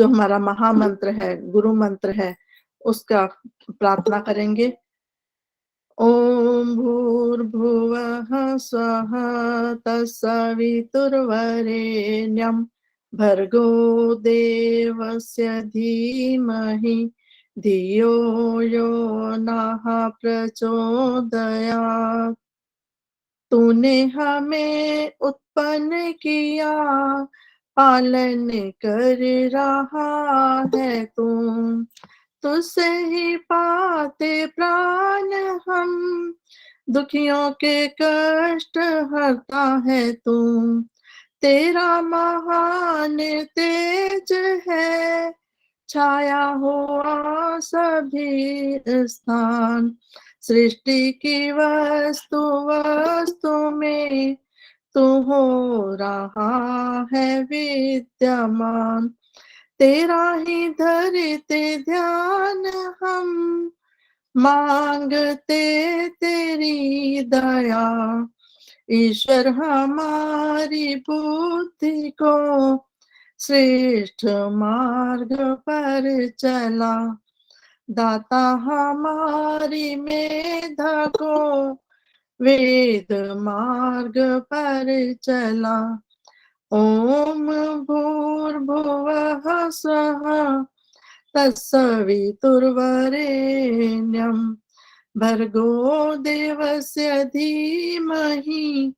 जो हमारा महामंत्र है, गुरु मंत्र है, उसका प्रार्थना करेंगे। ओम भूर्भुवः स्वः तत्सवितुर्वरेण्यं भर्गो देवस्य धीमहि धियो यो नः प्रचोदयात्। तूने हमें उत्पन्न किया, पालन कर रहा है तू। तुझसे ही पाते प्राण हम, दुखियों के कष्ट हरता है तू। तेरा महान तेज है, छाया हुआ सभी स्थान। सृष्टि की वस्तु वस्तु में तू हो रहा है विद्यमान। तेरा ही धरते ध्यान हम, मांगते तेरी दया। ईश्वर हमारी बुद्धि को श्रेष्ठ मार्ग पर चला। दाता हमारी मेधा को वेद मार्ग पर चला। ओम भूर्भुवः स्वः तत्सवितुर्वरेण्यं भर्गो देवस्य धीमहि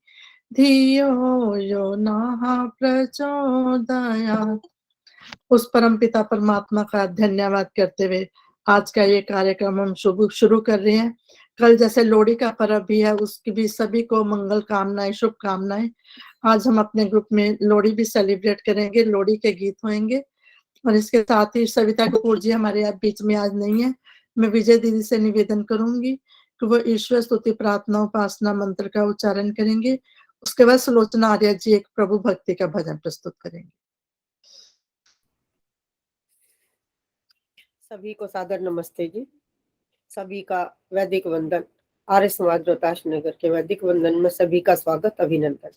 धियो यो नः प्रचोदयात्। उस परम पिता परमात्मा का धन्यवाद करते हुए आज का ये कार्यक्रम हम शुरू कर रहे हैं। कल जैसे लोहड़ी का पर्व भी है, उसकी भी सभी को मंगल कामनाएं, शुभकामनाएं। आज हम अपने ग्रुप में लोहड़ी भी सेलिब्रेट करेंगे, लोहड़ी के गीत होंगे। और इसके साथ ही सविता कपूर जी हमारे बीच में आज नहीं है। मैं विजय दीदी से निवेदन करूंगी कि वो ईश्वर स्तुति प्रार्थना उपासना मंत्र का उच्चारण करेंगे। उसके बाद सुलोचना आर्य जी एक प्रभु भक्ति का भजन प्रस्तुत करेंगे। सभी को सादर नमस्ते जी। सभी का वैदिक वंदन। आर्य समाज रोहताश नगर के वैदिक वंदन में सभी का स्वागत, अभिनंदन।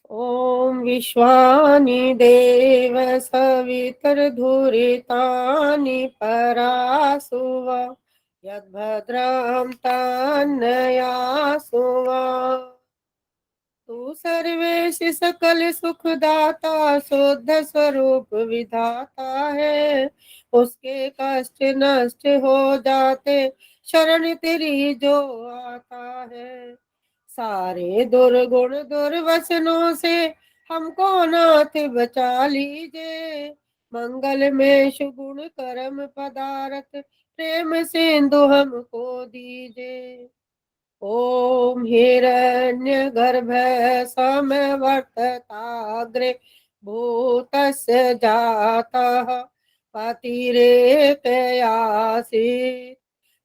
ओम विश्वानि देव सवितर्धुरितानि परासुव यद्भद्रं तन्नयासुव। तू सर्वेश सकल सुखदाता, शुद्ध स्वरूप विधाता है। उसके कष्ट नष्ट हो जाते, शरण तेरी जो आता है। सारे दुर्गुण दुर्वसनों से हमको नाथ बचा लीजिए। मंगल में सुगुण कर्म पदार्थ, प्रेम सिंधु हमको दीजिए। ओम हिरण्य गर्भ समवर्तताग्रे भूतस्य जातः पतिरेकयासीत्।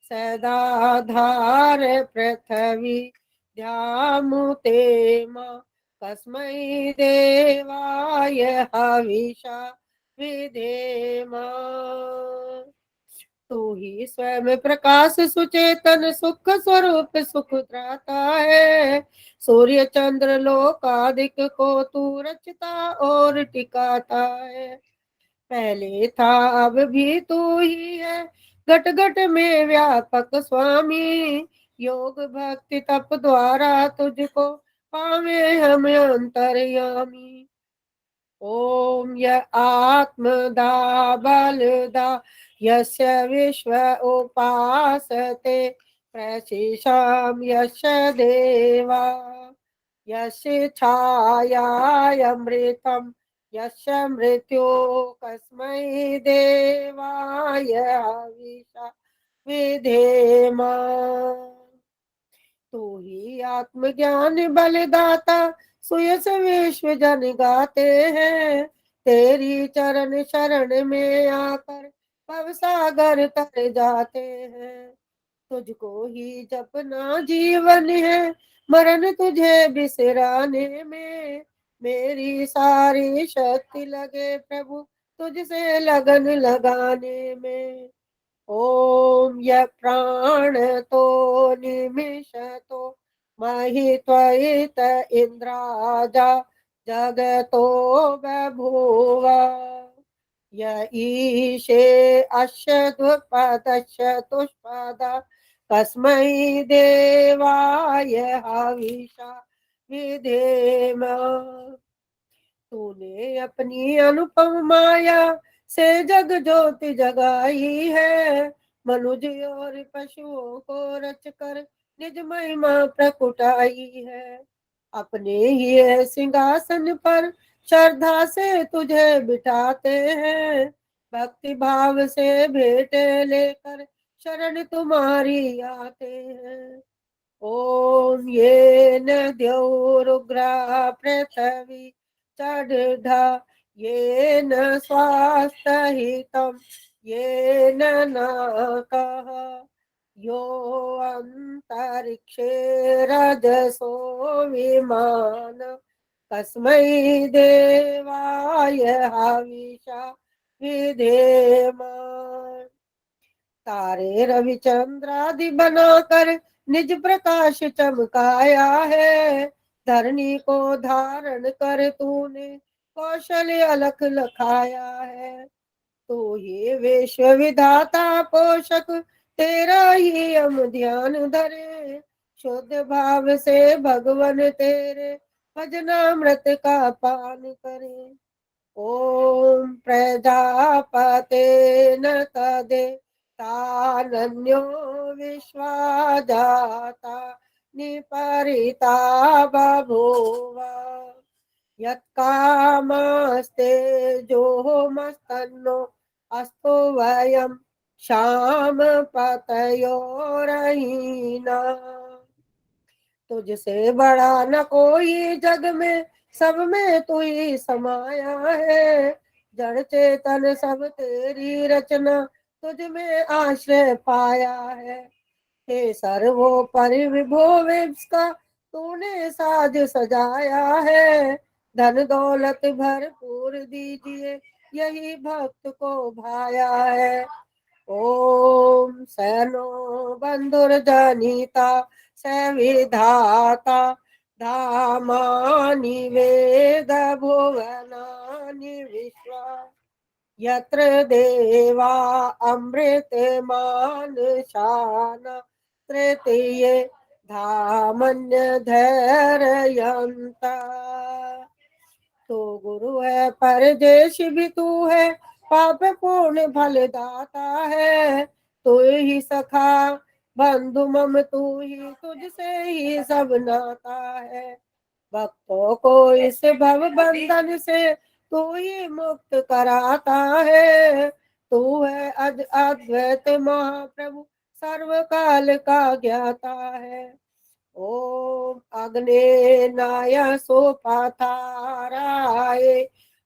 सदाधार पृथ्वी ध्यामुते मां, कस्मै देवाय हविषा विधेमा। तू ही स्वयं प्रकाश सुचेतन सुख स्वरूप सुख त्राता है। सूर्य चंद्र लोकादिक को तू रचता और टिकाता है। पहले था अब भी तू ही है, घट घट में व्यापक स्वामी। योग भक्ति तप द्वारा तुझको पावे हम अंतर्यामी। ओम य आत्मदा बलदा यस्य विश्व उपासते, प्रशिशाम यस्य देवा। यस्य छायामृतम यस्य मृत्यु, कस्मै देवाय हविषा विधेमा। तू ही आत्मज्ञान बलदाता, सुयस विश्व जन गाते हैं। तेरी चरण शरण में आकर भव सागर तर जाते हैं। तुझको ही जपना जीवन है, मरण तुझे बिसराने में। मेरी सारी शक्ति लगे प्रभु तुझसे लगन लगाने में। ओम य प्राण तो निमिष तो महि त्वयित इंद्राजा, जगतो बभूव य ईशे अस्य द्विपदस्य तुष्पदा कस्मै देवाय हविषा विधेम। तूने अपनी अनुपम माया से जग ज्योति जगाई है, मनुज और पशुओं को रच कर निज महिमा प्रकुटाई है। अपने ही सिंहासन पर श्रद्धा से तुझे बिठाते हैं, भक्ति भाव से भेंट लेकर शरण तुम्हारी आते हैं। ओम ये न द्यौरुग्रा पृथ्वी चढ़ा ये न स्वास्थ्यहितम ये न यो अंतरिक्षे रजसो विमान कस्मै देवाय हविषा विधेम। तारे रविचंद्रादि बनाकर निज प्रकाश चमकाया है, धरणी को धारण कर तूने कौशल अलख लखाया है। तू ही विश्व विधाता पोषक तेरा ही हम ध्यान धरे, शुद्ध भाव से भगवन तेरे भजनामृत का पान करे। ओम प्रजापते न तदे तानन्यो विश्वा जाता निपरिता बभूव यत्कामस्ते जो मस्तन्नो अस्तो वयम शाम पतयोरहीना। तुझसे बड़ा न कोई जग में, सब में तू ही समाया है। जड़ चेतन सब तेरी रचना, तुझ में आश्रय पाया है। हे सर्वोपरि विभो विश्व तूने साज सजाया है। धन दौलत भरपूर दीजिए यही भक्त को भाया है। ओम सैनो बंधुर्जनिता सविधाता धामानि वेद भुवनानि विश्वा यत्र देवा अमृतमान शान तृतीये धामन्य धैर्ययन्ता। तो गुरु है परदेश भी तू है, पाप पूर्ण फल दाता है। तू ही सखा बंधु मम तू ही, तुझसे ही सब नाता है। भक्तों को इस भव बंधन से तू ही मुक्त कराता है। तू है अद्वैत महाप्रभु सर्व काल का ज्ञाता है। ओम अग्ने नाय सोपाथाराय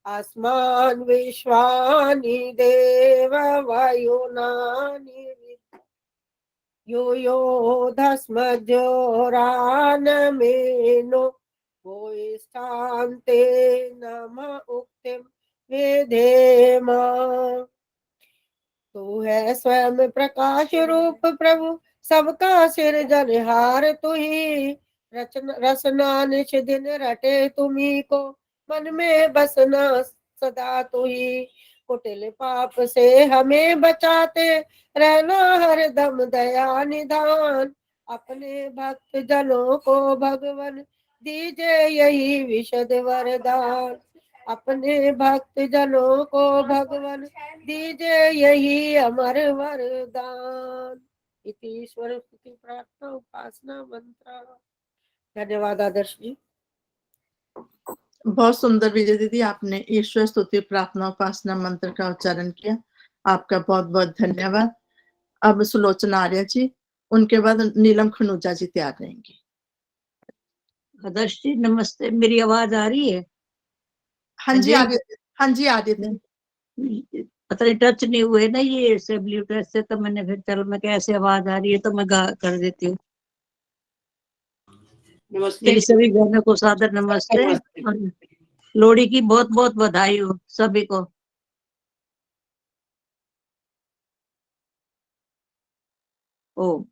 अस्मान् विश्वानि देव वायुनानि यो यो धस्मज्योरानमेनो भूयिष्ठान्ते नम उक्तिं विधेम। तू है स्वयं प्रकाश रूप प्रभु सबका सिरजनहार तू ही। रसना निश दिन रटे तुम्ही को, मन में बसना सदा तू ही। कुटिल पाप से हमें बचाते रहना हर दम दया निधान। अपने भक्त जनों को भगवन दीजे यही विशद वरदान। अपने भक्त जनों को भगवन दीजे यही अमर वरदान। इति ईश्वर स्तुति प्रार्थना उपासना मंत्र। धन्यवाद आदर्श जी। बहुत सुंदर विजय दीदी, आपने ईश्वर स्तुति प्रार्थना उपासना मंत्र का उच्चारण किया, आपका बहुत बहुत धन्यवाद। अब सुलोचना आर्य जी, उनके बाद नीलम खनूजा जी तैयार रहेंगी। आदर्श जी नमस्ते, मेरी आवाज आ रही है? हाँ जी आर्य, हाँ जी आर्य थे। पता नहीं टच नहीं हुए ना ये से ब्लूटूथ से, तो मैंने फिर चलो मैं कैसे आवाज आ रही है तो मैं गा कर देती हूँ। मेरी सभी बहनों को सादर नमस्ते और लोहड़ी की बहुत बहुत बधाई हो सभी को। ओम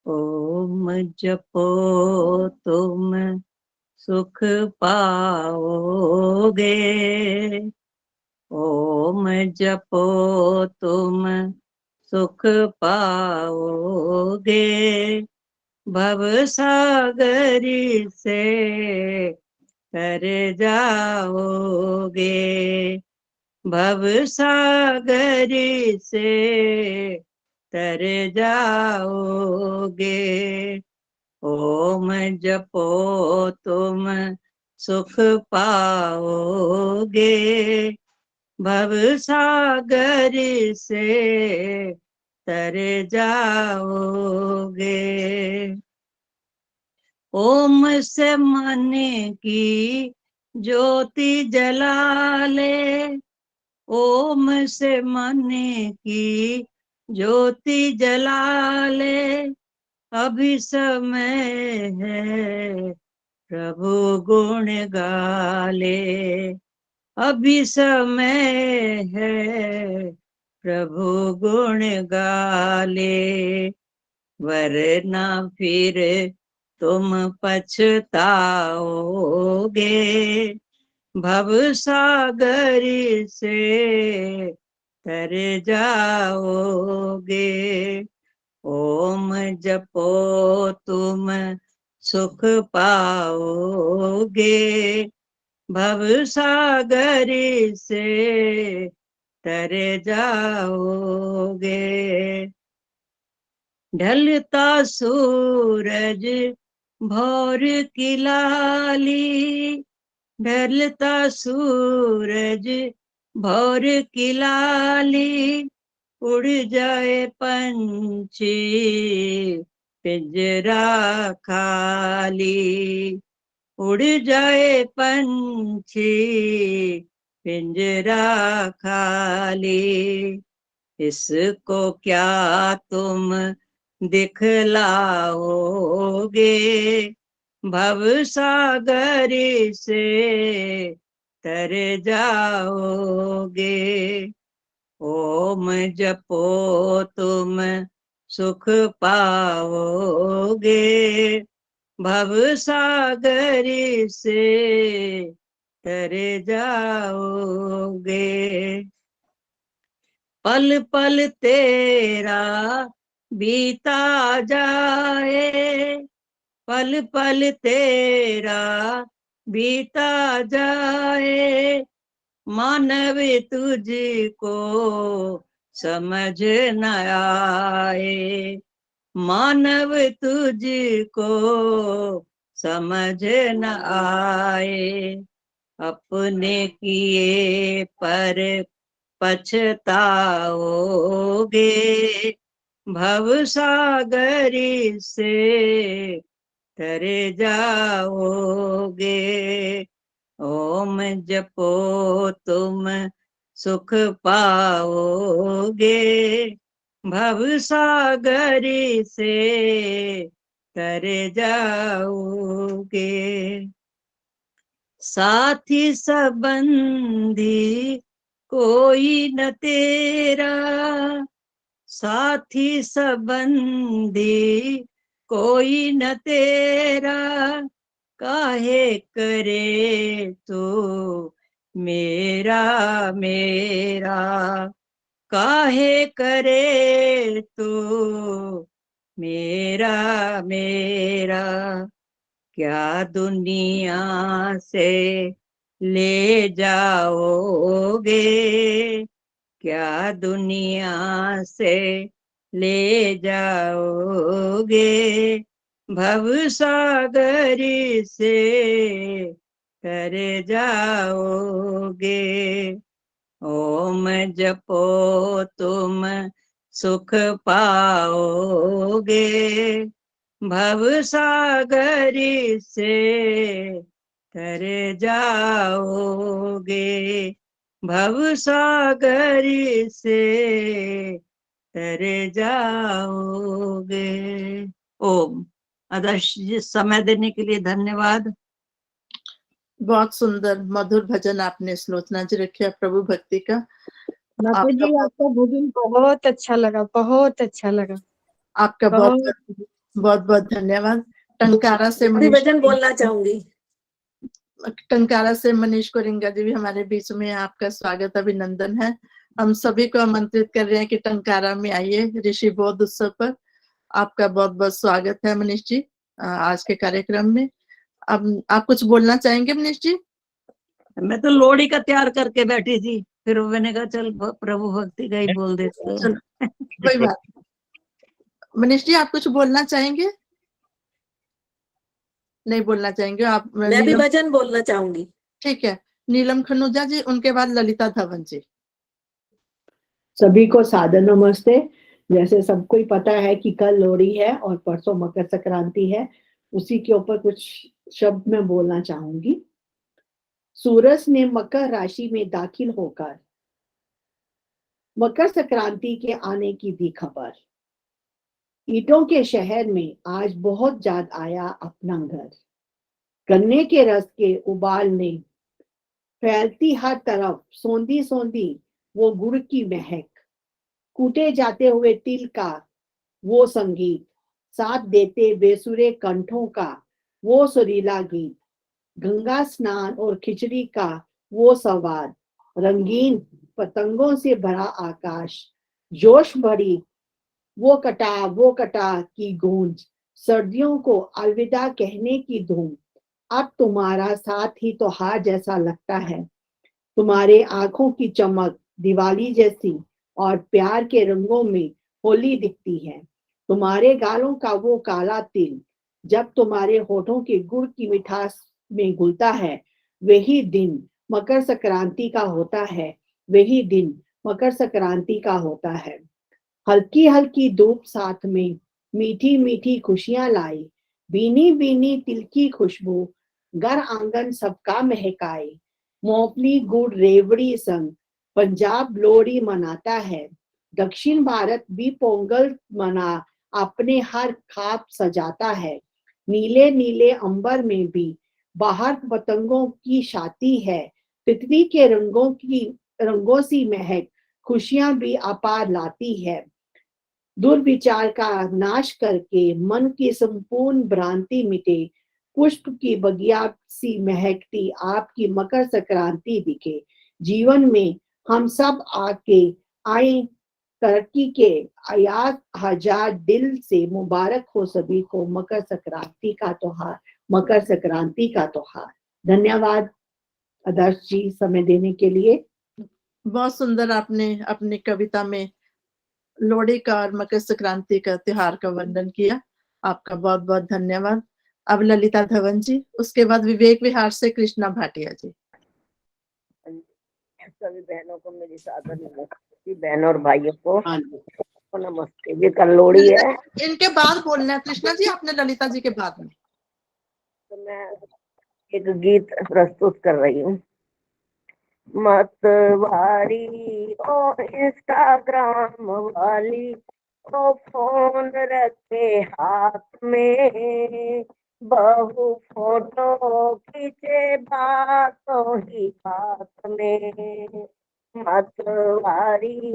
ओम जपो तुम सुख पाओगे। ओम जपो तुम सुख पाओगे, भव सागरी से तर जाओगे। भव सागरी से तर जाओगे। ओम जपो तुम सुख पाओगे, भव सागर से तर जाओगे। ओम से मन की ज्योति जला ले, ओम से मन की ज्योति जला ले। अभी समय है प्रभु गुण गाले, अभी समय है प्रभु गुण गाले। वरना फिर तुम पछताओगे, भव सागर से तर जाओगे। ओम जपो तुम सुख पाओगे, भव सागर से तर जाओगे। ढलता सूरज भोर की लाली, ढलता सूरज भोर की लाली। उड़ जाए पंछी पिंजरा खाली, उड़ जाए पंछी पिंजरा खाली। इसको क्या तुम दिखलाओगे, भव सागर से तर जाओगे। ओम जपो तुम सुख पाओगे, भव सागर से तर जाओगे। पल पल तेरा बीता जाए, पल पल तेरा बीता जाए। मानव तुझको समझ न आए, मानव तुझको समझ न आए। अपने किए पर पछताओगे, भव सागर से तर जाओगे। ओम जपो तुम सुख पाओगे, भव सागर से तर जाओगे। साथी संबंधी कोई न तेरा, साथी संबंधी कोई न तेरा। काहे करे तू मेरा मेरा, काहे करे तू मेरा मेरा। क्या दुनिया से ले जाओगे, क्या दुनिया से ले जाओगे। भव सागर से तर जाओगे। ओम जपो तुम सुख पाओगे, भव सागर से तर जाओगे। भव सागर से तर जाओगे। ओम। आदर्श जी, समय देने के लिए धन्यवाद। बहुत सुंदर मधुर भजन आपने सुलोचना जी रखा प्रभु भक्ति का। माता जी आपका भोजन बहुत अच्छा लगा, बहुत अच्छा लगा। आपका बहुत बहुत धन्यवाद। टंकारा से मैं भजन बोलना चाहूंगी। टंकारा से मनीष कोरिंगा जी भी हमारे बीच में हैं। आपका स्वागत, अभिनंदन है। हम सभी को आमंत्रित कर रहे हैं कि टंकारा में आइए ऋषि बौद्ध उत्सव पर। आपका बहुत बहुत स्वागत है मनीष जी आज के कार्यक्रम में। अब आप कुछ बोलना चाहेंगे मनीष जी? मैं तो लोहड़ी का तैयार करके बैठी थी, फिर मैंने कहा चल प्रभु भक्ति का ही बोल देते हैं। चलो कोई बात नहीं। मनीष जी आप कुछ बोलना चाहेंगे? नहीं बोलना चाहेंगे आप? मैं भी नीलम, भजन बोलना चाहूंगी। ठीक है। नीलम खनूजा जी, उनके बाद ललिता धवन जी। सभी को सादर नमस्ते। जैसे सबको ही पता है कि कल लोहड़ी है और परसों मकर संक्रांति है, उसी के ऊपर कुछ शब्द मैं बोलना चाहूंगी। सूरज ने मकर राशि में दाखिल होकर मकर संक्रांति के आने की दी खबर। ईंटों के शहर में आज बहुत याद आया अपना घर। गन्ने के रस के उबाल ने फैलती हर तरफ सौंधी सौंधी वो गुड़ की महक। कूटे जाते हुए तिल का वो संगीत, साथ देते बेसुरे कंठों का वो सुरीला गीत। गंगा स्नान और खिचड़ी का वो संवाद, रंगीन पतंगों से भरा आकाश, जोश भरी वो कटा की गूंज, सर्दियों को अलविदा कहने की धूम। अब तुम्हारा साथ ही त्योहार जैसा लगता है। तुम्हारे आंखों की चमक दिवाली जैसी और प्यार के रंगों में होली दिखती है। तुम्हारे गालों का वो काला तिल जब तुम्हारे होठों के गुड़ की मिठास में घुलता है, वही दिन मकर संक्रांति का होता है। वही दिन मकर संक्रांति का होता है। हल्की हल्की धूप साथ में मीठी मीठी खुशियां लाई। बीनी बीनी तिल की खुशबू घर आंगन सबका महकाए। मूंगफली गुड़ रेवड़ी संग पंजाब लोहड़ी मनाता है। दक्षिण भारत भी पोंगल मना अपने हर खाप सजाता है। नीले नीले अंबर में भी बाहर पतंगों की छाती है। पृथ्वी के रंगों सी महक खुशियां भी अपार लाती है। दुर्विचार का नाश करके मन की संपूर्ण भ्रांति मिटे। पुष्प की बगिया सी महकती आपकी मकर संक्रांति दिखे। जीवन में हम सब आए तरक्की के आयात हजार दिल से मुबारक हो सभी को मकर संक्रांति का त्योहार। मकर संक्रांति का त्योहार। धन्यवाद आदर्श जी समय देने के लिए। बहुत सुंदर आपने अपनी कविता में लोहड़ी का और मकर संक्रांति का त्योहार का वर्णन किया। आपका बहुत बहुत धन्यवाद। अब ललिता धवन जी, उसके बाद विवेक विहार से कृष्णा भाटिया जी। सभी बहनों को मेरी सादर नमस्ते, बहनों और भाइयों को नमस्ते। भी कल लोहड़ी है। इनके बाद बोलना है कृष्णा जी, आपने ललिता जी के बाद में। तो मैं एक गीत प्रस्तुत कर रही हूँ। मतवारी ओ इंस्टाग्राम वाली ओ फोन रखे हाथ में, बहु फोटो खींचे बातों ही बात में। मतवारी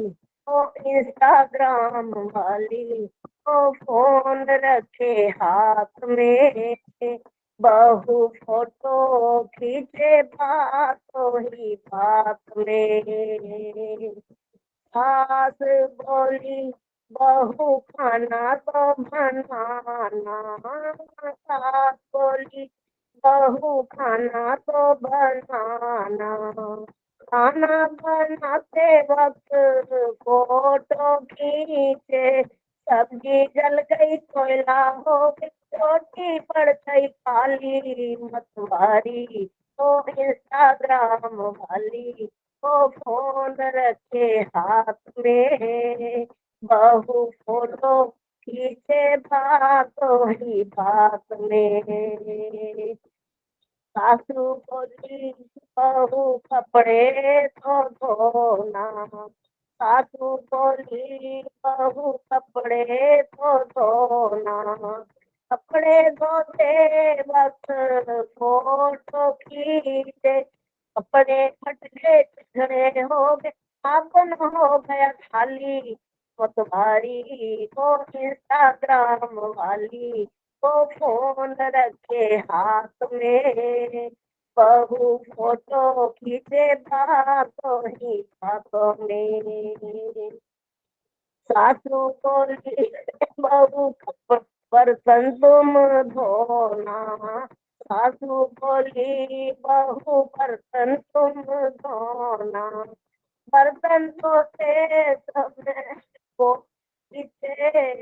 ओ इंस्टाग्राम वाली ओ फोन रखे हाथ में, बहु फोटो खींचे बातों ही बात में। सास बोली बहू खाना तो बनाना, सास बोली बहू खाना तो बनाना। खाना बनाते वक्त फोटो खींचे, सब्जी जल गई कोयला हो गई, रोटी पड़ गई काली। मतवारी ओ इंस्टाग्राम वाली ओ फोन रखे हाथ में, बहु फोटो खींचे बातों ही बात में। सासू बोली बहू कपड़े तो धोना, सासू बोली बहू कपड़े तो धोना। कपड़े धोते वक्त फोटो खींचे, कपड़े फट गए झड़े हो गए, साबुन हो गया खाली। मतवारी को इंस्टाग्राम वाली को फोन रखे हाथ में, बहू फोटो खींचे बातों ही बातों में, सासू बोली बहू बर्तन तुम धोना, सासू बोली बहू बर्तन तुम धोना, बर्तन धोते समय वो पीछे,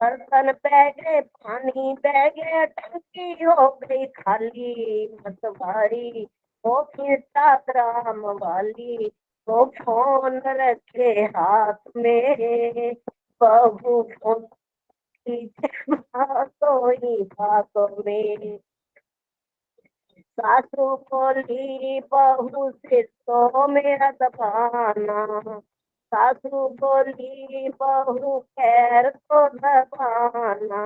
बर्तन बह गए पानी बह गया टंकी हो गई खाली, मत भारी वो खींचा ग्राम वाली, वो फोन रखे हाथ में, बहू फोन खींचे बातों ही बातों में, सासू बोली बहू से तो मेरा दबाना, सासू बोली बहू पैर तो दबाना,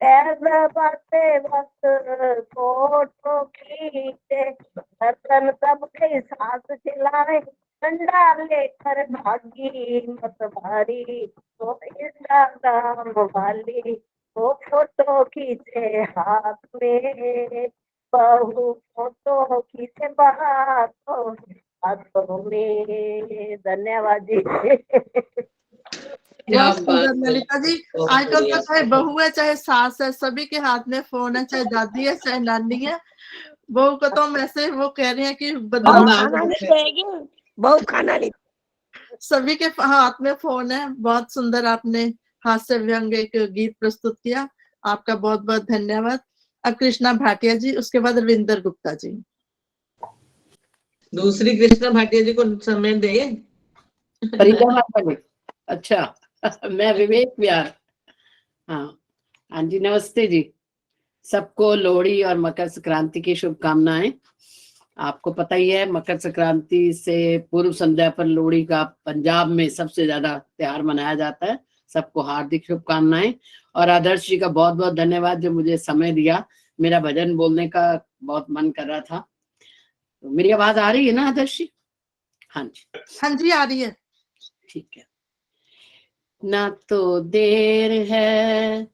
पैर दबाते वक्त फोटो खींचे, बर्तन सब के साथ चिल्लाए, डंडा लेकर भागी मत भारी, तो इंस्टाग्राम वाली वो फोटो खींचे हाथ में, बहू फोटो खींचे बातों में। धन्यवाद जी। बहुत सुंदर ललिता जी। आजकल तो चाहे बहू है चाहे सास है, सभी के हाथ में फोन है, चाहे दादी है चाहे नानी है। बहू को तो हम ऐसे वो कह रहे हैं कि बहू खाना नहीं देगी, बहू खाना नहीं, सभी के हाथ में फोन है। बहुत सुंदर आपने हास्य व्यंग एक गीत प्रस्तुत किया, आपका बहुत बहुत धन्यवाद। अब कृष्णा भाटिया जी, उसके बाद रविंदर गुप्ता जी। दूसरी कृष्णा भाटिया जी को समय देंगे। अच्छा मैं विवेक विहार। हाँ जी, नमस्ते जी। सबको लोहड़ी और मकर संक्रांति की शुभकामनाएं। आपको पता ही है मकर संक्रांति से पूर्व संध्या पर लोहड़ी का पंजाब में सबसे ज्यादा त्योहार मनाया जाता है। सबको हार्दिक शुभकामनाएं और आदर्श जी का बहुत बहुत धन्यवाद जो मुझे समय दिया। मेरा भजन बोलने का बहुत मन कर रहा था। तो मेरी आवाज आ रही है ना आदर्श जी? हाँ जी, हाँ जी आ रही है। ठीक है। ना तो देर है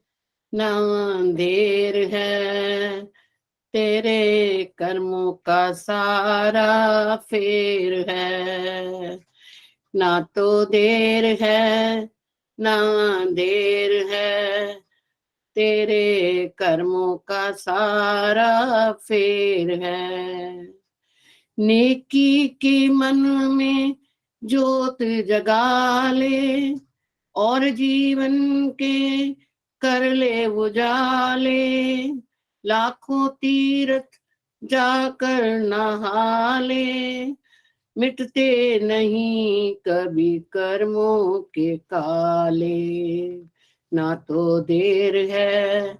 ना अंधेर है, तेरे कर्मों का सारा फेर है। ना तो देर है ना अंधेर है, तेरे कर्मों का सारा फेर है। नेकी के मन में ज्योत जगा ले और जीवन के कर ले उजाले, लाखों तीर्थ जाकर नहा ले, मिटते नहीं कभी कर्मों के काले। ना तो देर है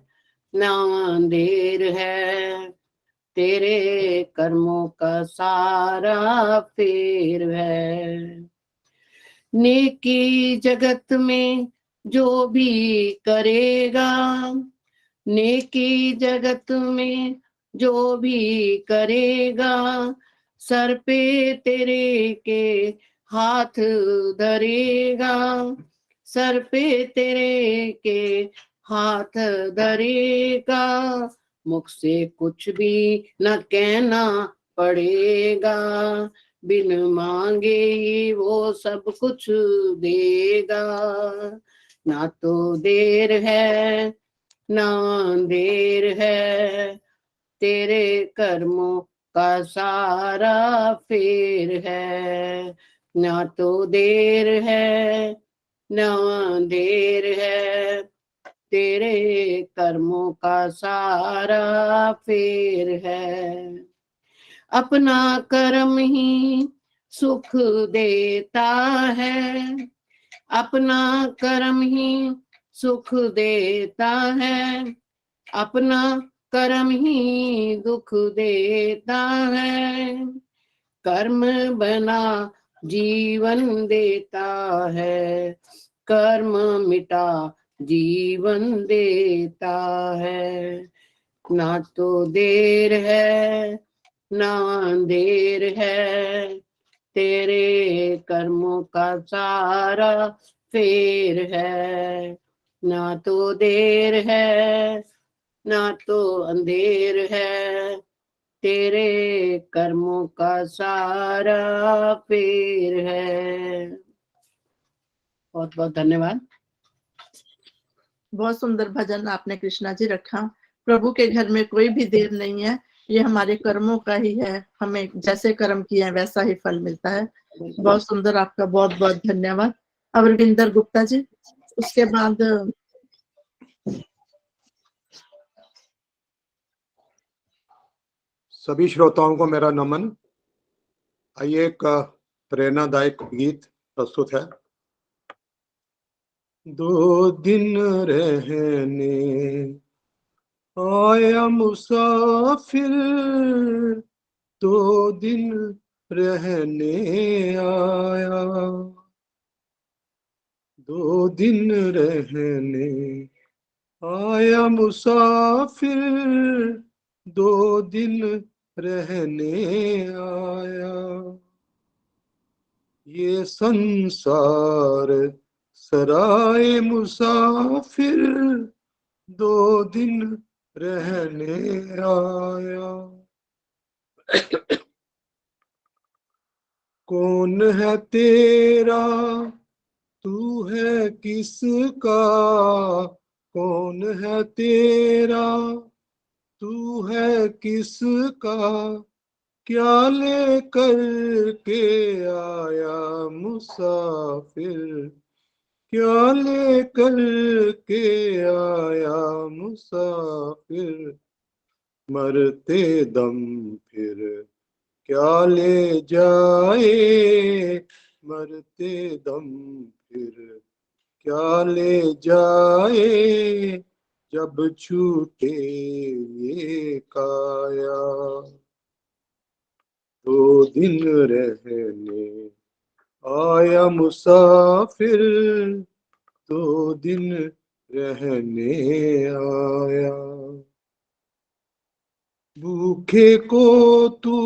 ना अंधेर है, तेरे कर्मों का सारा फेर है। नेकी जगत में जो भी करेगा, नेकी जगत में जो भी करेगा, सर पे तेरे के हाथ धरेगा, सर पे तेरे के हाथ धरेगा, मुख से कुछ भी न कहना पड़ेगा, बिन मांगे ही वो सब कुछ देगा। ना तो देर है ना अंधेर है, तेरे कर्मों का सारा फेर है। ना तो देर है ना अंधेर है, तेरे कर्मों का सारा फेर है। अपना कर्म ही सुख देता है, अपना कर्म ही सुख देता है, अपना कर्म ही दुख देता है। कर्म बना जीवन देता है, कर्म मिटा जीवन देता है। ना तो देर है ना अंधेर है, तेरे कर्मों का सारा फेर है। ना तो देर है ना तो अंधेर है, तेरे कर्मों का सारा फेर है। बहुत बहुत धन्यवाद। बहुत सुंदर भजन आपने कृष्णा जी रखा। प्रभु के घर में कोई भी देर नहीं है, ये हमारे कर्मों का ही है, हमें जैसे कर्म किए हैं वैसा ही फल मिलता है। बहुत सुंदर, आपका बहुत बहुत धन्यवाद। अब रविंदर गुप्ता जी, उसके बाद सभी श्रोताओं को मेरा नमन। आइए एक प्रेरणादायक गीत प्रस्तुत है। दो दिन रहने आया मुसाफिर, दो दिन रहने आया, दो दिन रहने आया मुसाफिर, दो दिन रहने आया। ये संसार सराय मुसाफिर, दो दिन रहने आया। कौन है तेरा, तू है किसका, कौन है तेरा, तू है किसका, क्या लेकर के आया मुसाफिर, क्या लेकर के आया मुसाफिर, मरते दम फिर क्या ले जाए, मरते दम फिर क्या ले जाए, जब छूटे ये काया। दो दिन रहने आया मुसाफिर, दो दिन रहने आया। भूखे को तू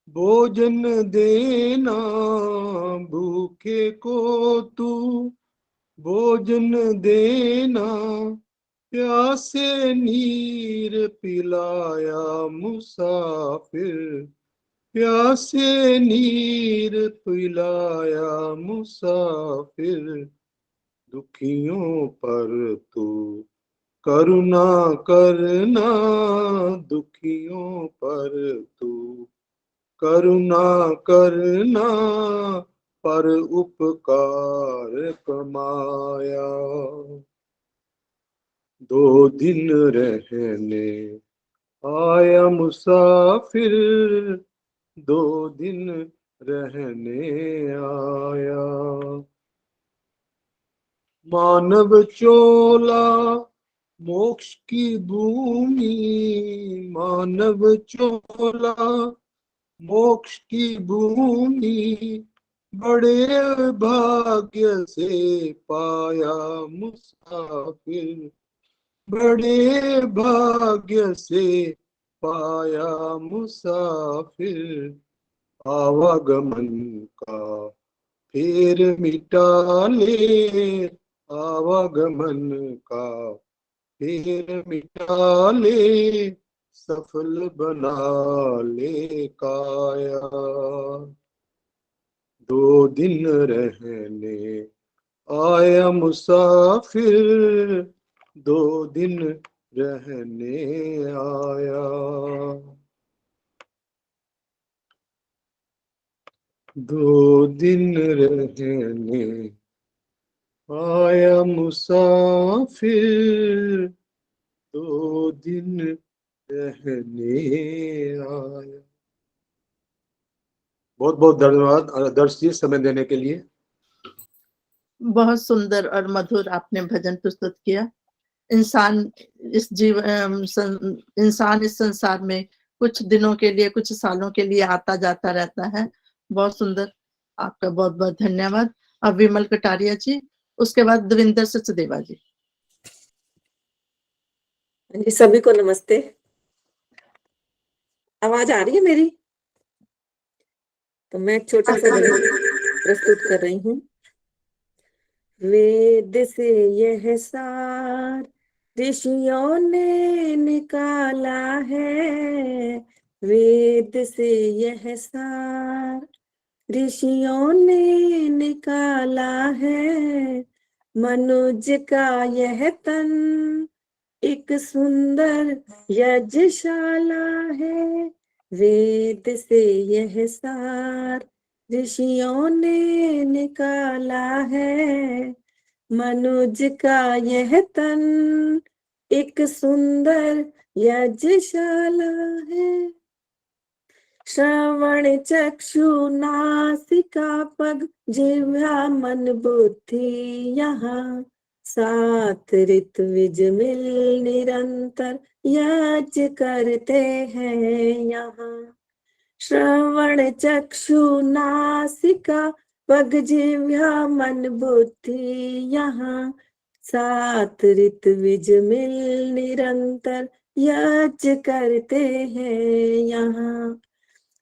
भोजन देना, भूखे को तू भोजन देना, प्यासे नीर पिलाया मुसाफिर, प्यासे नीर पिलाया मुसाफिर, दुखियों पर तू करुणा करना, दुखियों पर तू करुणा करना, पर उपकार कमाया। दो दिन रहने आया मुसाफिर, दो दिन रहने आया। मानव चोला मोक्ष की भूमि, मानव चोला मोक्ष की भूमि, बड़े भाग्य से पाया मुसाफिर, बड़े भाग्य से पाया मुसाफिर, आवागमन का फेर मिटा ले, आवागमन का फेर मिटा ले, सफल बना ले काया। दो दिन रहने आया मुसाफिर, दो दिन रहने आया। दो दिन रहने आया मुसाफिर, दो दिन रहने आया। बहुत बहुत धन्यवाद आदर्श जी समय देने के लिए। बहुत सुंदर और मधुर आपने भजन प्रस्तुत किया। इंसान इस इंसान इस संसार में कुछ दिनों के लिए, कुछ सालों के लिए आता जाता रहता है। बहुत सुंदर, आपका बहुत बहुत धन्यवाद। अब विमल कटारिया जी, उसके बाद देवेंद्र सचदेवा जी। जी सभी को नमस्ते। आवाज आ रही है मेरी? तो मैं एक छोटा सा भजन प्रस्तुत कर रही हूँ। वेद से यह सार ऋषियों ने निकाला है, वेद से यह सार ऋषियों ने निकाला है। मनुज का यह तन एक सुंदर यज्ञशाला है। वेद से यह सार ऋषियों ने निकाला है। मनुज का यह तन एक सुंदर यज्ञशाला है। श्रवण चक्षु नासिका पग जिह्वा मन बुद्धि यहाँ सात ऋत्विज मिल निरंतर यज्ञ करते हैं यहाँ। श्रवण चक्षु नासिका पग जिह्वा मन बुद्धि यहाँ सात ऋत्विज मिल निरंतर यज्ञ करते हैं यहाँ।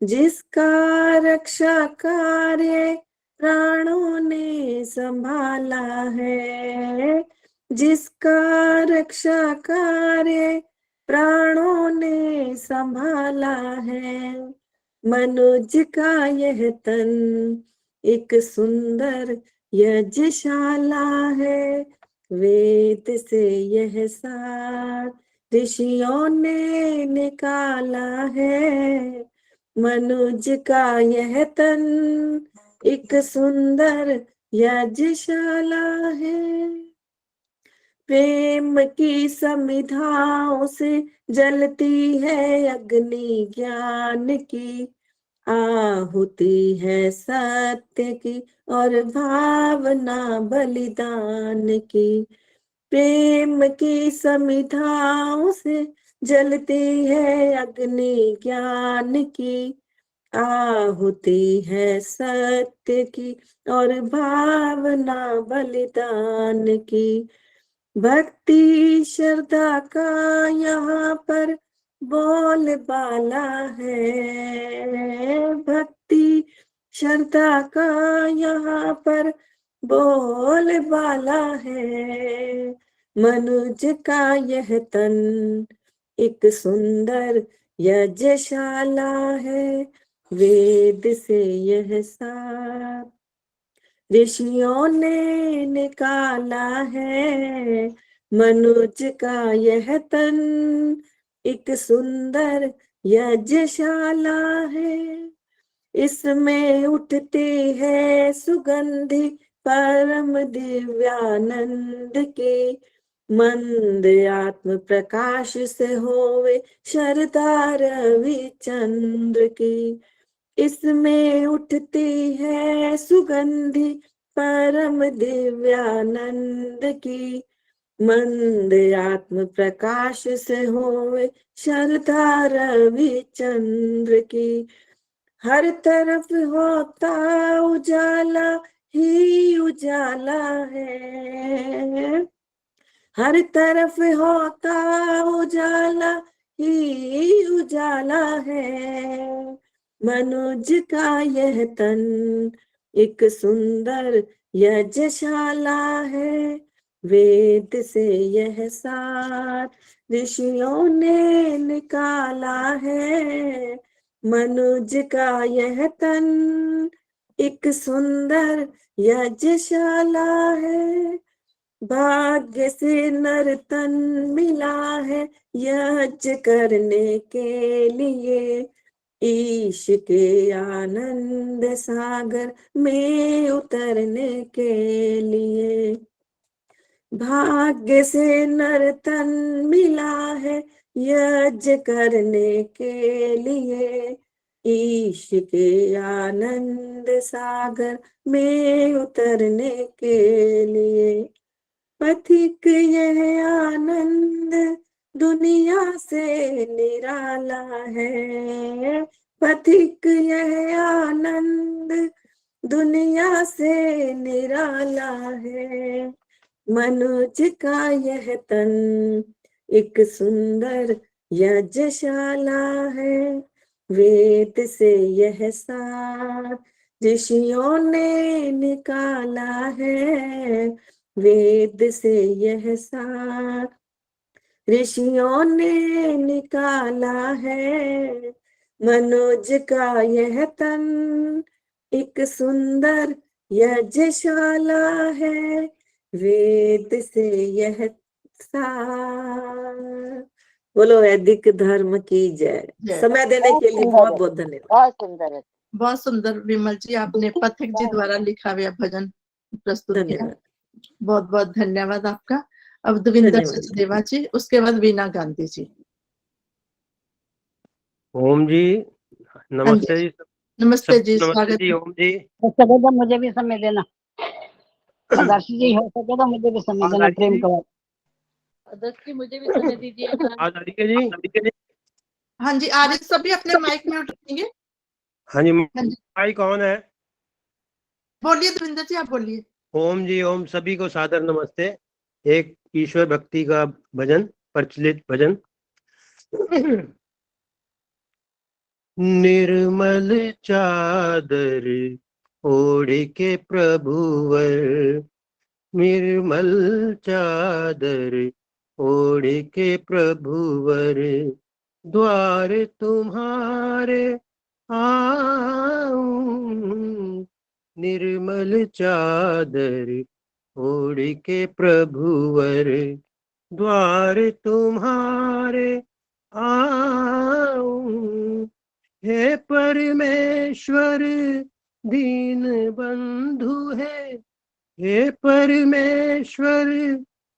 जिसका रक्षा कार्य प्राणों ने संभाला है। जिसका रक्षा कार्य प्राणों ने संभाला है। मनुज का यह तन एक सुंदर यज्ञशाला है। वेद से यह सार ऋषियों ने निकाला है। मनुज का यह तन एक सुंदर यज्ञशाला है। प्रेम की समिधाओं से जलती है अग्नि ज्ञान की। आहुति है सत्य की और भावना बलिदान की। प्रेम की समिधाओं से जलती है अग्नि ज्ञान की। आहुति है सत्य की और भावना बलिदान की। भक्ति श्रद्धा का यहाँ पर बोलबाला है। भक्ति श्रद्धा का यहाँ पर बोलबाला है। मनुज का यह तन एक सुंदर यज्ञशाला है। वेद से यह सार ऋषियों ने निकाला है। मनुज का यह तन एक सुंदर यज्ञशाला है। इसमें उठती है सुगंधि परम दिव्यानंद की। मंद आत्म प्रकाश से होवे शरदा रवि चंद्र की। इसमें उठती है सुगंधि परम दिव्यानंद की। मंद आत्म प्रकाश से होवे शरदा रवि चंद्र की। हर तरफ होता उजाला ही उजाला है। हर तरफ होता उजाला ही उजाला है। मनुज का यह तन एक सुंदर यज्ञशाला है। वेद से यह सार ऋषियों ने निकाला है। मनुज का यह तन एक सुंदर यज्ञशाला है। भाग्य से नर तन मिला है यज्ञ करने के लिए। ईश के आनंद सागर में उतरने के लिए। भाग्य से नर तन मिला है यज्ञ करने के लिए। ईश के आनंद सागर में उतरने के लिए। पथिक यह आनंद दुनिया से निराला है। पथिक यह आनंद दुनिया से निराला है। मनुज का यह तन एक सुंदर यज्ञशाला है। वेद से यह सार ऋषियों ने निकाला है। वेद से यह सार ऋषियों ने निकाला है। मनोज का यह तन एक सुंदर यज्ञशाला है, वेद से यह सार। बोलो वैदिक धर्म की जय। जय। समय देने के लिए बहुत बहुत धन्यवाद। बहुत सुंदर है। बहुत सुंदर विमल जी, आपने पथिक जी द्वारा लिखा हुआ भजन प्रस्तुत किया। धन्यवाद। बहुत बहुत धन्यवाद आपका। अब देविंदर धन्यवाद। सचदेवा जी, उसके बाद वीना गांधी जी। ओम जी, नमस्ते जी। नमस्ते जी, नमस्ते स्वागत जी। है। ओम जी। हो सके तो मुझे भी समय देना, आदर्श जी, हो सके तो मुझे भी समय देना। प्रेम करो आदर्श जी, मुझे भी समय दीजिए। आवाज आ रही है जी? हाँ जी, आज सभी अपने माइक म्यूट रखेंगे। हाँ जी, हाँ जी, माइक कौन है? बोलिए देविंदर जी, आप बोलिए। ओम जी, ओम सभी को सादर नमस्ते। एक ईश्वर भक्ति का भजन, प्रचलित भजन। निर्मल चादर ओढ़ के प्रभुवर, निर्मल चादर ओढ़ के प्रभुवर, द्वार तुम्हारे आऊं, निर्मल चादर ओढ़ के प्रभुवर, द्वार तुम्हारे आऊं। हे परमेश्वर दीन बंधु है, हे परमेश्वर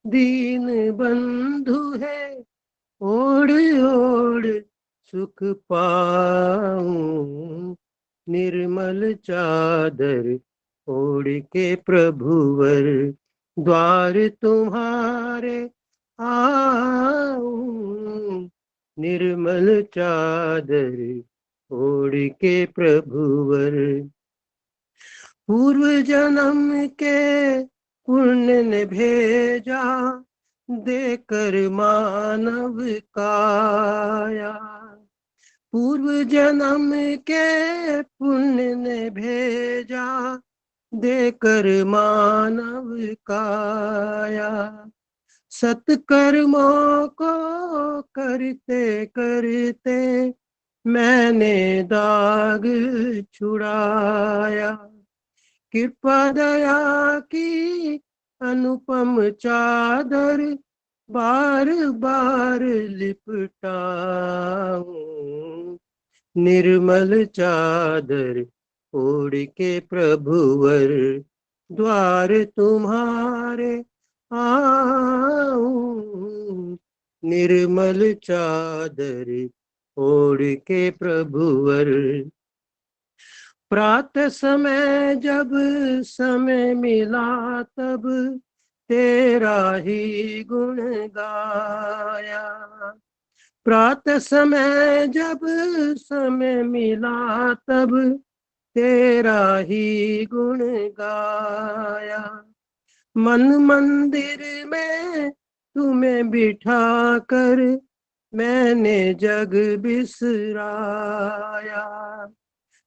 दीन बंधु है, ओढ़ ओढ़ सुख पाऊं, निर्मल चादर ओढ़ के प्रभुवर, द्वार तुम्हारे आऊं, निर्मल चादर ओढ़ के प्रभुवर। पूर्व जन्म के पुण्य ने भेजा, देकर मानव काया, पूर्व जन्म के पुण्य ने भेजा, देकर मानव काया, सत्कर्मों को करते करते मैंने दाग छुड़ाया, कृपा दया की अनुपम चादर बार बार लिपटाऊं, निर्मल चादर ओढ़ के प्रभुवर, द्वार तुम्हारे आऊं, निर्मल चादर ओढ़ के प्रभुवर। प्रातः समय जब समय मिला तब तेरा ही गुण गाया, प्रातः समय जब समय मिला तब तेरा ही गुण गाया, मन मंदिर में तुम्हें बिठा कर मैंने जग बिसराया,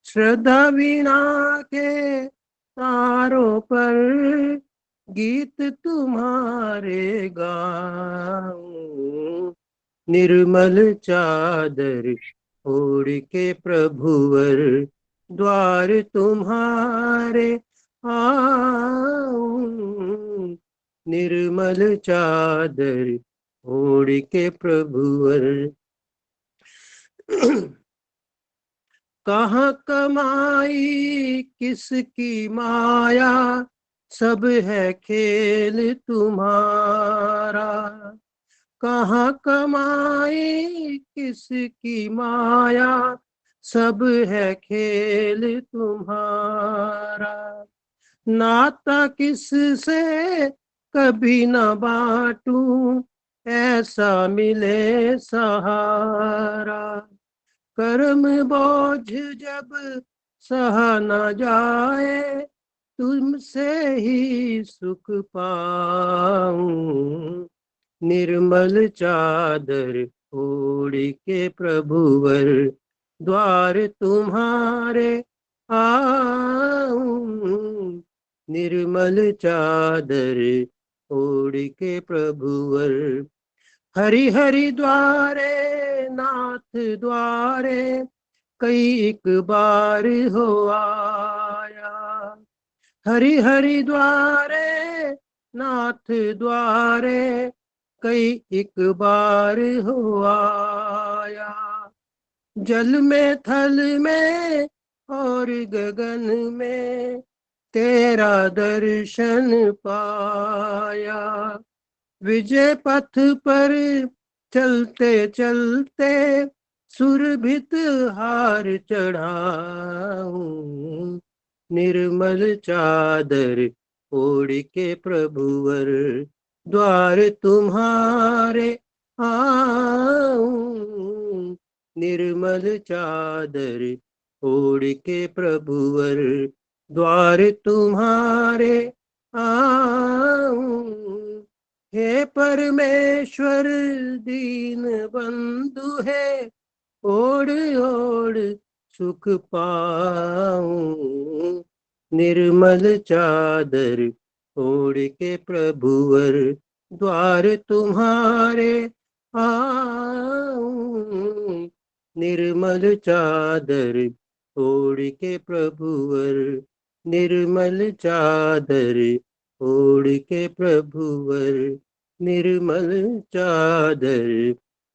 श्रद्धा वीणा के तारों पर गीत तुम्हारे गाऊं, निर्मल चादर ओढ़ के प्रभुवर, द्वार तुम्हारे आऊं, निर्मल चादर ओढ़ के प्रभुवर। कहाँ कमाई किसकी माया, सब है खेल तुम्हारा, कहाँ कमाई किसकी माया, सब है खेल तुम्हारा, नाता किससे कभी न बांटूं, ऐसा मिले सहारा, कर्म बोझ जब सहा न जाए, तुमसे ही सुख पाऊं, निर्मल चादर ओढ़ के प्रभुवर, द्वार तुम्हारे आऊं, निर्मल चादर ओढ़ के प्रभुवर। हरि हरि द्वारे नाथ द्वारे, कई एक बार हो आया। हरि हरि द्वारे नाथ द्वारे कई एक बार हो आया। जल में थल में और गगन में तेरा दर्शन पाया। विजय पथ पर चलते चलते सुरभित हार चढ़ाऊं। निर्मल चादर ओढ़ के प्रभुवर द्वार तुम्हारे आऊं। निर्मल चादर ओढ़ के प्रभुवर द्वार तुम्हारे आऊं। हे परमेश्वर दीन बंधु है, ओढ़ ओढ़ सुख पाऊं। निर्मल चादर ओढ़ के प्रभुवर द्वार तुम्हारे आऊं। निर्मल चादर ओढ़ के प्रभुवर, निर्मल चादर ओढ़ के प्रभुवर, निर्मल चादर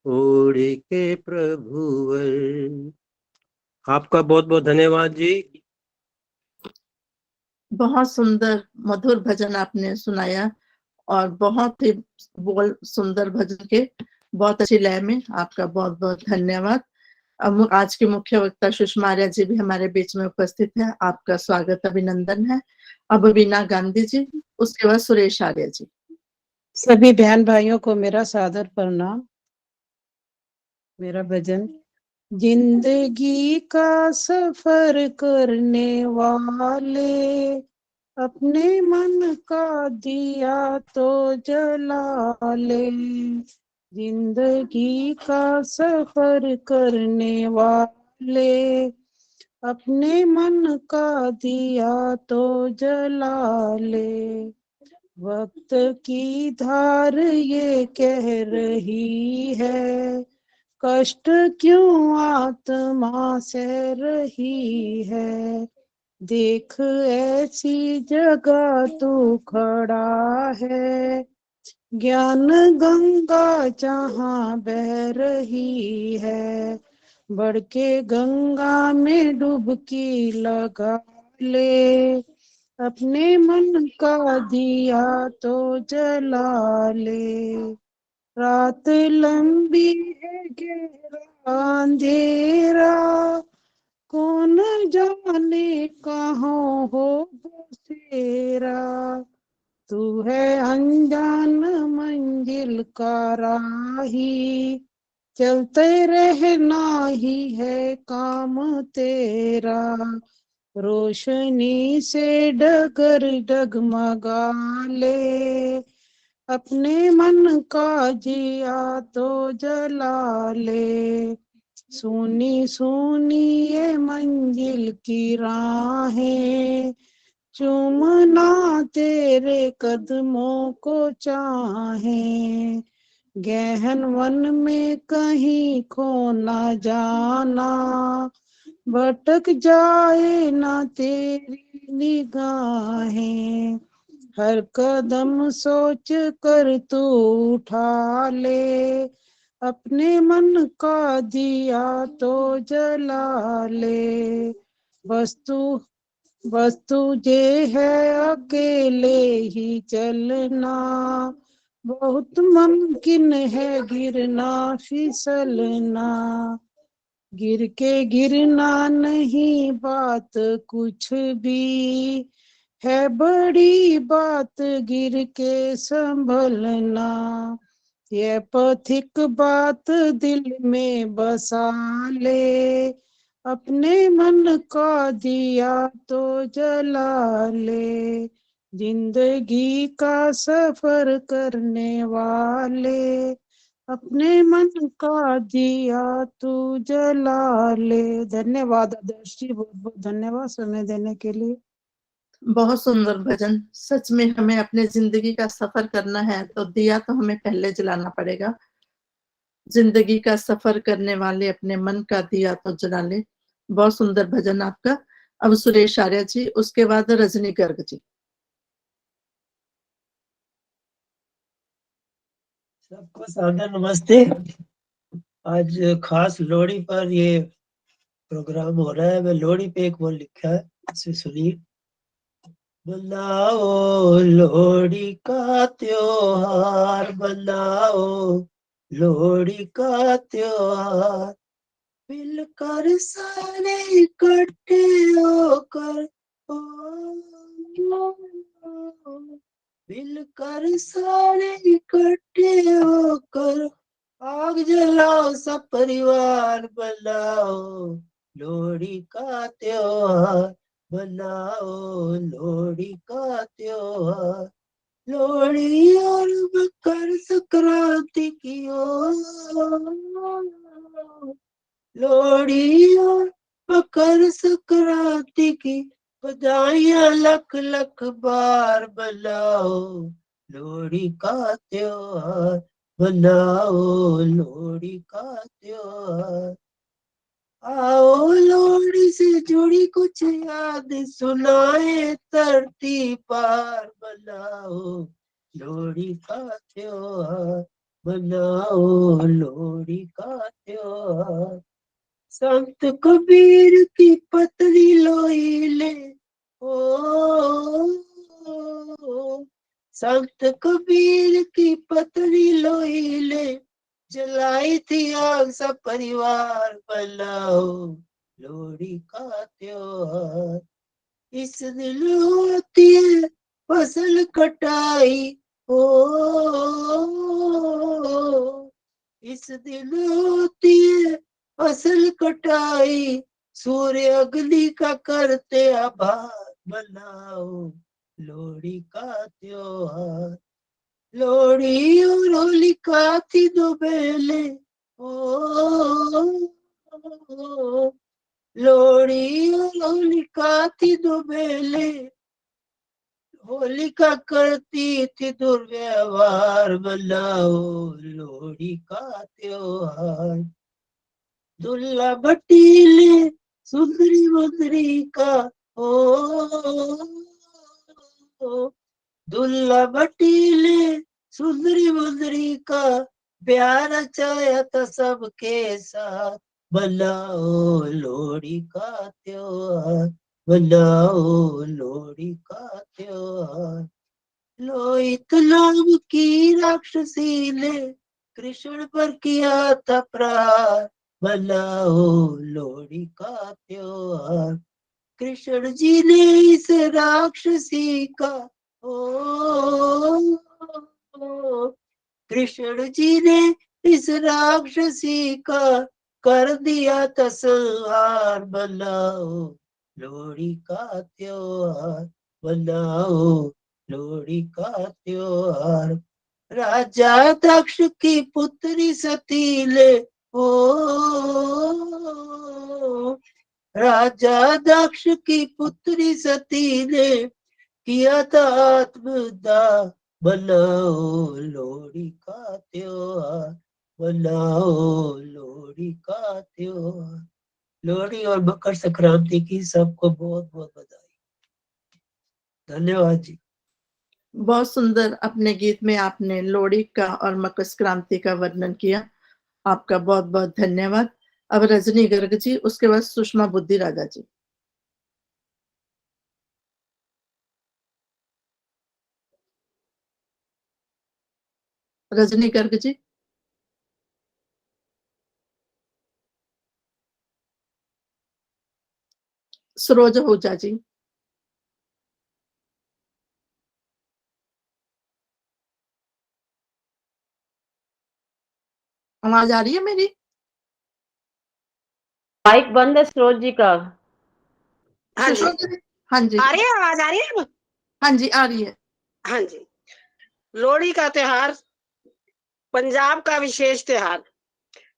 ओढ़ के प्रभुवर। आपका बहुत बहुत धन्यवाद जी। बहुत सुंदर मधुर भजन आपने सुनाया और बहुत ही बोल सुंदर भजन के बहुत अच्छी लय में आपका बहुत बहुत धन्यवाद। अब आज की मुख्य वक्ता सुषमा आर्या जी भी हमारे बीच में उपस्थित है, आपका स्वागत अभिनंदन है। अब वीणा गांधी जी, उसके बाद सुरेश आर्या जी। सभी बहन भाइयों को मेरा सादर प्रणाम। मेरा भजन, जिंदगी का सफर करने वाले अपने मन का दिया तो जला ले। जिंदगी का सफर करने वाले अपने मन का दिया तो जला ले। वक्त की धार ये कह रही है, कष्ट क्यों आत्मा सह रही है। देख ऐसी जगह तू खड़ा है, ज्ञान गंगा जहाँ बह रही है। बढ़ के गंगा में डुबकी लगा ले, अपने मन का दिया तो जला ले। रात लंबी है गहरा अंधेरा, कौन जाने कहाँ हो बसेरा। तू है अनजान मंजिल का राही, चलते रहना ही है काम तेरा। रोशनी से डगर डगमगा ले, अपने मन का जिया तो जला ले। सुनी सुनी ये मंजिल की राहें, चूमना तेरे कदमों को चाहें। गहन वन में कहीं खो ना जाना, भटक जाए ना तेरी निगाहें। हर कदम सोच कर तू उठा ले, अपने मन का दिया तो जला ले। बस तुझे है अकेले ही चलना, बहुत मुमकिन है गिरना फिसलना। गिर के गिरना नहीं बात कुछ भी है, बड़ी बात गिर के संभलना। ये पथिक बात दिल में बसा ले, अपने मन का दिया तो जला ले। जिंदगी का सफर करने वाले अपने मन का दिया तू जला ले। धन्यवाद आदर्श जी, बहुत बहुत धन्यवाद समय देने के लिए। बहुत सुंदर भजन। सच में हमें अपने जिंदगी का सफर करना है तो दिया तो हमें पहले जलाना पड़ेगा। जिंदगी का सफर करने वाले अपने मन का दिया तो जला ले। बहुत सुंदर भजन आपका। अब सुरेश आर्य जी, उसके बाद रजनी गर्ग जी। सबको सादर नमस्ते। आज खास लोहड़ी पर ये प्रोग्राम हो रहा है। मैं लोहड़ी पे एक वो लिखा है, इसे सुनिए। मनाओ लोहड़ी का त्योहार, मनाओ लोहड़ी का त्योहार, मिलकर सारे इकट्ठे होकर, मिलकर सारे इकट्ठे होकर आग जलाओ सब परिवार, मनाओ लोहड़ी का त्योहार, मनाओ लोहड़ी का त्योहार। लोहड़ी और मकर संक्रांति की ओर, लोहड़ी और मकर संक्रांति की बधाइयां लख लख बार, मनाओ लोहड़ी का त्योहार, मनाओ लोहड़ी का त्योहार। आओ लोहड़ी से जुड़ी कुछ याद सुनाए धरती पार, मनाओ लोहड़ी का त्योहार, मनाओ लोहड़ी का त्योहार। संत कबीर की पतली लोई ले, ओ संत कबीर की पतली लोई ले, जलाई थी आग सब परिवार, मनाओ लोहड़ी का त्योहार। इस दिन होती है फसल कटाई, ओ इस दिन होती है फसल कटाई, सूर्य अग्नि का करते आभार, मनाओ लोहड़ी का त्योहार। लोहड़ी और होलिका थी दो बेले, ओ लोहड़ी और होलिका थी दो बेले, होलिका करती थी दुर्व्यवहार, मनाओ लोहड़ी का त्योहार। दुल्ला भट्टीले सुंदरी मुंदरी का, ओ दुल्ला भट्टीले सुंदरी मुंदरी का, प्यार रचाया था सबके साथ, मनाओ लोहड़ी का त्योहार, मनाओ लोहड़ी का त्योहार। लोहित नाम की राक्षसी ने कृष्ण पर किया था प्रहार, मनाओ लोहड़ी का त्योहार। कृष्ण जी ने इस राक्षसी का, ओ कृष्ण जी ने इस राक्षसी का कर दिया था संहार, मनाओ लोहड़ी का त्योहार, मनाओ लोहड़ी का त्योहार। राजा दक्ष की पुत्री सती ने, ओ राजा दक्ष की पुत्री सती ने किया था आत्मदाह, मनाओ लोहड़ी का त्योहार, मनाओ लोहड़ी का त्योहार। लोहड़ी और मकर संक्रांति की सबको बहुत बहुत बधाई। धन्यवाद जी। बहुत सुंदर अपने गीत में आपने लोहड़ी का और मकर संक्रांति का वर्णन किया। आपका बहुत बहुत धन्यवाद। अब रजनी गर्ग जी, उसके बाद सुषमा बुद्धि राजा जी। रजनी गर्ग जी। सरोज ओझा जी। आवाज आ रही है मेरी? माइक बंद है सरोज जी का। हाँ जी, हाँ जी, आ रही है आवाज, आ रही है? हाँ जी, आ रही है। हाँ जी। लोहड़ी का त्योहार पंजाब का विशेष त्योहार,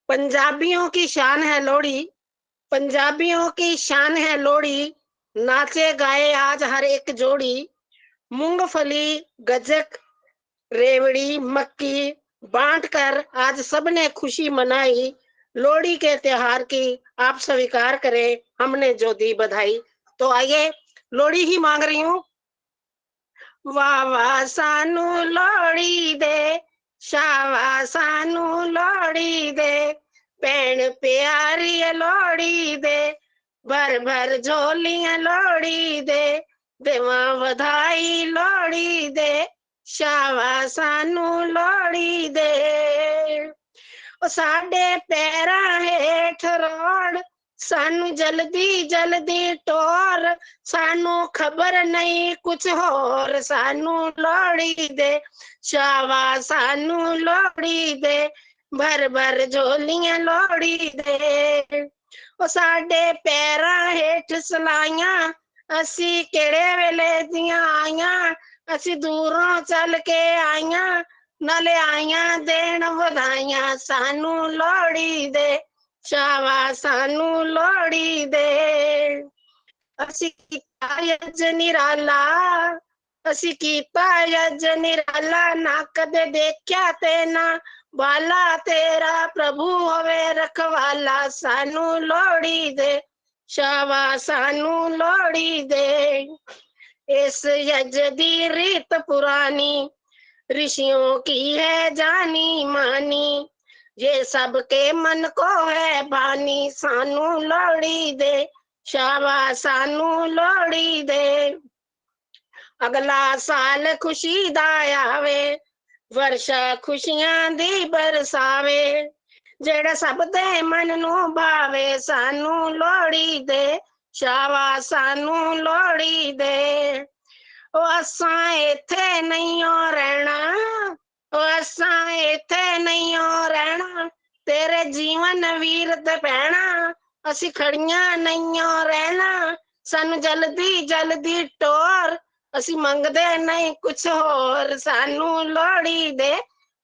पंजाबियों की शान है लोहड़ी, पंजाबियों की शान है लोहड़ी, नाचे गाए आज हर एक जोड़ी, मूंगफली गजक रेवड़ी मक्की बांट कर आज सबने खुशी मनाई, लोहड़ी के त्योहार की आप स्वीकार करें, हमने जो दी बधाई। तो आइए लोहड़ी ही मांग रही हूँ। वाह वाह सानू लोहड़ी दे, शावा सानू लोहड़ी दे, भैन प्यारी लोहड़ी दे, भर भर झोलियां लोहड़ी दे, देवा बधाई लोहड़ी दे, शावा सानू लोहड़ी दे। ओ साडे पैरां हेठ रोड़, सानू जल्दी जल्दी टोर, सानू खबर नहीं कुछ होर, सानू लोहड़ी दे, शावा सानू लोहड़ी दे, भर भर झोलियां लोहड़ी दे। ओ साडे पैरां हेठ सलाइयां, असी केड़े वेले दियां आइयां, असी दूरों चल के आइयां, नाले आइयां देन वधाइयां, सानू लोहड़ी दे, शावा सानू लोहड़ी दे। असी कीता यज निराला, असी कीता यज निराला, ना कदे देखया ते ना बाला, तेरा प्रभु होवे रखवाला, सानू लोहड़ी दे, शावा सानू लोहड़ी दे। इस यज दी रीत पुरानी, ऋषियों की है जानी मानी, ये सबके मन को है भानी, सानू लोहड़ी दे, शावा सानू लोहड़ी दे। अगला साल खुशी दा आवे, वर्षा खुशियां दी बरसावे, जेड़ा सब दे मन नू भावे, सानू लोहड़ी दे, शावा सानू लोहड़ी दे। ओ असां इत्थे नहीं ओ रहना, ओ असां इत्थे नहीं ओ रहना, तेरे जीवन वीर ते भैणा, असी खड़ियां नहीं ओ रहना, सानू जल्दी जल्दी टोर, असी मंगदे नहीं कुछ होर, सानू लोहड़ी दे,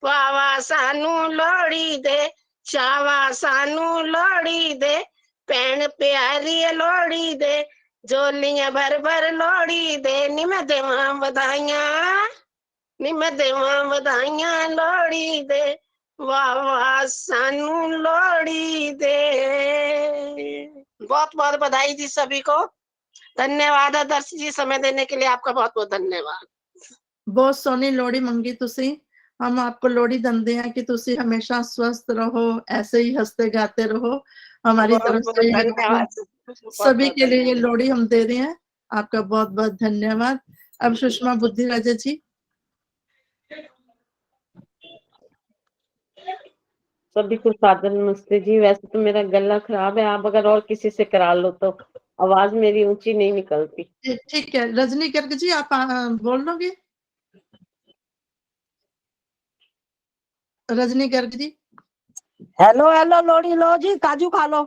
वावा सानू लोहड़ी दे, शावा सानू लोहड़ी दे, भैन प्यारी लोहड़ी दे, झोलियां भर भर लोहड़ी दे, नी मैं देवां बधाइयां, नी मैं देवां बधाइयां लोहड़ी दे, वाह वाह सानू लोहड़ी दे। बहुत बहुत बधाई जी सभी को। धन्यवाद आदर्श जी, समय देने के लिए आपका बहुत बहुत धन्यवाद। बहुत सोहनी लोहड़ी मंगी तुसी, हम आपको लोहड़ी दंदे हैं कि तुसी हमेशा स्वस्थ रहो, ऐसे ही हंसते गाते रहो। हमारी बहुत तरफ बहुत से धन्यवाद। सभी के लिए ये लोहड़ी हम दे रहे हैं। आपका बहुत बहुत धन्यवाद। अब सुषमा बुद्धिराजा जी। सभी को सादर नमस्ते जी। वैसे तो मेरा गला खराब है, आप अगर और किसी से करा लो तो आवाज मेरी ऊंची नहीं निकलती। ठीक है, रजनी गर्ग जी आप बोल लोगे? रजनी गर्ग जी। हेलो हेलो लोहड़ी लो जी, काजू खा लो।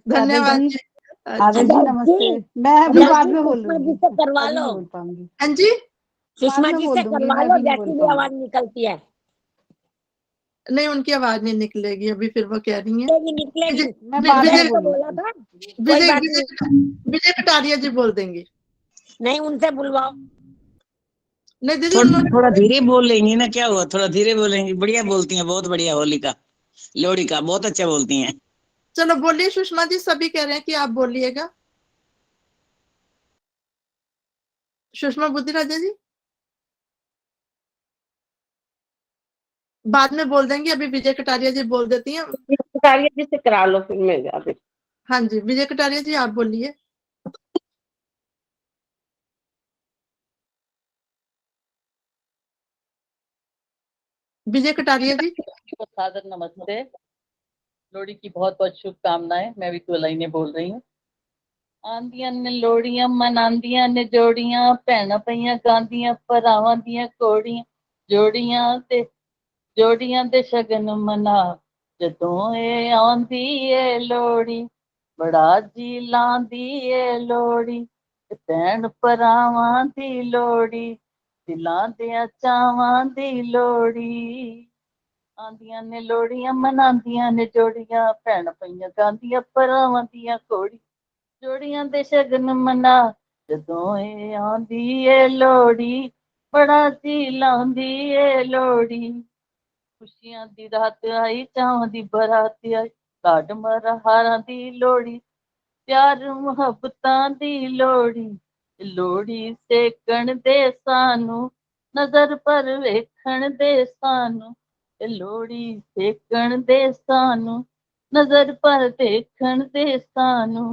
धन्यवाद जी। आदर्श जी नमस्ते। मैं अभी बाद में बोल सुषमा लूंगी, जी से करवा अभी लो। नहीं बोल पाऊंगी। हाँ जी, सुषमा में जी बोल से दूंगी, करवा मैं लो, अभी नहीं जैसी बोल भी पाऊंगी। आवाज निकलती है। नहीं उनकी आवाज नहीं निकलेगी अभी, फिर वो कह रही है निकलेगी। मैं बाद में तो बोलूंगी। बोला था, कोई बात नहीं। विजय कटारिया जी बोल देंगी। नहीं, उनसे बुलवाओ। नहीं दीदी थोड़ा धीरे बोल लेंगी ना, क्या हुआ, थोड़ा धीरे बोलेंगी। बढ़िया बोलती हैं, बहुत बढ़िया। होली का लोहड़ी का बहुत अच्छा बोलती हैं। चलो बोलिए सुषमा जी, सभी कह रहे हैं कि आप बोलिएगा। सुषमा बुद्धिराजा जी बाद में बोल देंगे, अभी विजय कटारिया जी बोल देती हैं। कटारिया जी से करा लो फिर मैं जाके। हाँ जी, विजय कटारिया जी आप बोलिए। विजय कटारिया जी। सादर नमस्ते। लोहड़ी की बहुत बहुत शुभकामनाएं। मैं भी तुलाई ने बोल रही हूँ। आंदियां ने लोहड़ियां मनांदियां ने जोड़ियां, भैणां पईयां गांदियां भरावां दियां कोड़ियां, जोड़ियां दे शगन मना, जदों ए आंदी ए लोहड़ी, बड़ा जी लांदी ए लोहड़ी, भैण भरावां दी लोहड़ी, दिलां दियां चावां दी लोहड़ी। आंदियां ने लोहड़ियां मनांदियां ने जोड़ियां, भैण पईयां गांदियां भरावां दियां कोड़ी, जोड़ियां दे शगन मना, जदों ए आंदी ए लोहड़ी, बड़ा जी लांदी ए लोहड़ी, खुशियां दी रात आई, चावां दी बरात आई, लाड मरा हारां दी लोड़ी, प्यार मुहब्बतां दी लोड़ी, लोड़ी सेकण दे सानू, नजर पर वेखण दे सानू, लोड़ी सेकण दे सानू, नजर पर देखण दे सानू,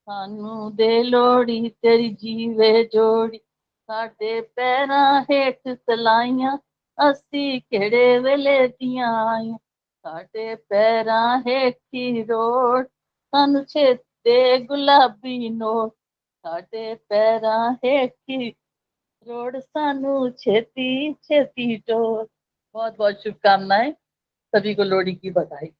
सानू दे लोड़ी तेरी जीवे जोड़ी, साडे पैरां हेठ सलाइयां, असी केड़े वेले दियां आइयां, साडे पैरां हेठी रोड़, सानू छेते गुलाबी नोट, साडे पैरां हेठी रोड़, सानू छेती छेती टोर। बहुत बहुत शुभकामनाएं, सभी को लोहड़ी की बधाई।